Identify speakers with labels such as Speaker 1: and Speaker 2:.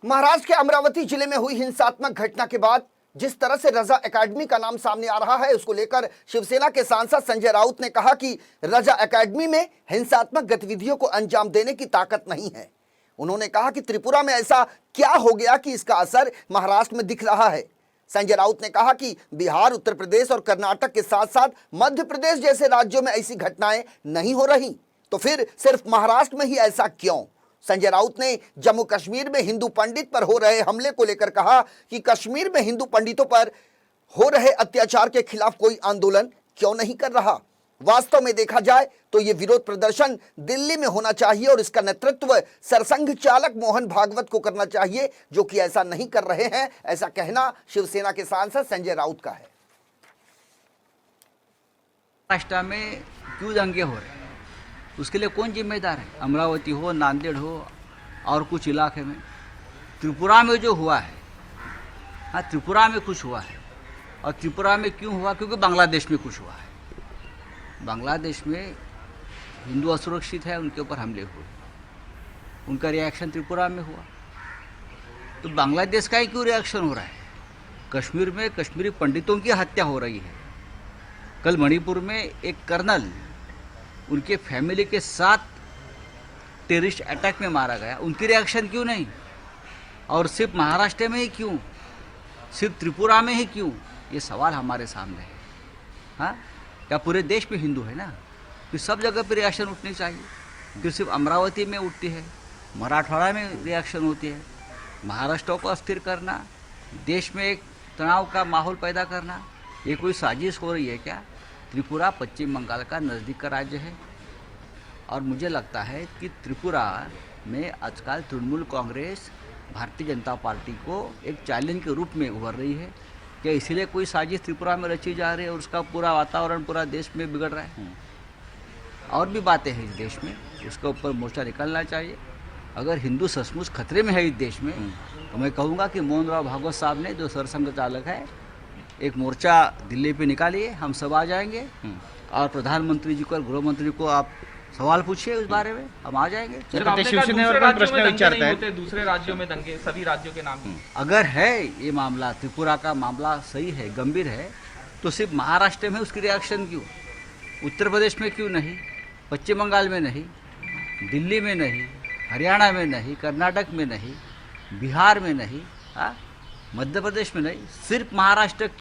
Speaker 1: महाराष्ट्र के अमरावती जिले में हुई हिंसात्मक घटना के बाद जिस तरह से रजा एकेडमी का नाम सामने आ रहा है, उसको लेकर शिवसेना के सांसद संजय राउत ने कहा कि रजा एकेडमी में हिंसात्मक गतिविधियों को अंजाम देने की ताकत नहीं है। उन्होंने कहा कि त्रिपुरा में ऐसा क्या हो गया कि इसका असर महाराष्ट्र में दिख रहा है। संजय राउत ने कहा कि बिहार, उत्तर प्रदेश और कर्नाटक के साथ साथ मध्य प्रदेश जैसे राज्यों में ऐसी घटनाएं नहीं हो रही, तो फिर सिर्फ महाराष्ट्र में ही ऐसा क्यों? संजय राउत ने जम्मू कश्मीर में हिंदू पंडित पर हो रहे हमले को लेकर कहा कि कश्मीर में हिंदू पंडितों पर हो रहे अत्याचार के खिलाफ कोई आंदोलन क्यों नहीं कर रहा। वास्तव में देखा जाए तो ये विरोध प्रदर्शन दिल्ली में होना चाहिए और इसका नेतृत्व सरसंघ चालक मोहन भागवत को करना चाहिए, जो कि ऐसा नहीं कर रहे हैं। ऐसा कहना शिवसेना के सांसद संजय राउत का है।
Speaker 2: महाराष्ट्र में क्यों दंगे हो रहे हैं, उसके लिए कौन जिम्मेदार है? अमरावती हो, नांदेड़ हो और कुछ इलाके में। त्रिपुरा में जो हुआ है, हाँ, त्रिपुरा में कुछ हुआ है। और त्रिपुरा में क्यों हुआ? क्योंकि बांग्लादेश में कुछ हुआ है। बांग्लादेश में हिंदू असुरक्षित है, उनके ऊपर हमले हुए, उनका रिएक्शन त्रिपुरा में हुआ। तो बांग्लादेश का ही क्यों रिएक्शन हो रहा है? कश्मीर में कश्मीरी पंडितों की हत्या हो रही है। कल मणिपुर में एक कर्नल उनके फैमिली के साथ टेररिस्ट अटैक में मारा गया, उनकी रिएक्शन क्यों नहीं? और सिर्फ महाराष्ट्र में ही क्यों, सिर्फ त्रिपुरा में ही क्यों? ये सवाल हमारे सामने है। हाँ, क्या पूरे देश में हिंदू है ना, तो सब जगह पर रिएक्शन उठनी चाहिए। फिर सिर्फ अमरावती में उठती है, मराठवाड़ा में रिएक्शन होती है। महाराष्ट्र को अस्थिर करना, देश में एक तनाव का माहौल पैदा करना, ये कोई साजिश हो रही है क्या? त्रिपुरा पश्चिम बंगाल का नज़दीक का राज्य है और मुझे लगता है कि त्रिपुरा में आजकल तृणमूल कांग्रेस भारतीय जनता पार्टी को एक चैलेंज के रूप में उभर रही है। क्या इसीलिए कोई साजिश त्रिपुरा में रची जा रही है और उसका पूरा वातावरण पूरा देश में बिगड़ रहा है? और भी बातें हैं इस देश में, उसके ऊपर मोर्चा निकलना चाहिए। अगर हिंदू सचमुच खतरे में है इस देश में, तो मैं कहूँगा कि मोहन राव भागवत साहब ने, जो सरसंघ चालक है, एक मोर्चा दिल्ली पे निकालिए, हम सब आ जाएंगे। और प्रधानमंत्री जी को और गृह मंत्री को आप सवाल पूछिए उस बारे में, हम आ जाएंगे।
Speaker 3: दूसरे राज्यों में दंगे, सभी राज्यों के नाम।
Speaker 2: अगर है ये मामला, त्रिपुरा का मामला सही है, गंभीर है, तो सिर्फ महाराष्ट्र में उसकी रिएक्शन क्यों? उत्तर प्रदेश में क्यों नहीं? पश्चिम बंगाल में नहीं, दिल्ली में नहीं, हरियाणा में नहीं, कर्नाटक में नहीं, बिहार में नहीं, मध्य प्रदेश में नहीं, सिर्फ महाराष्ट्र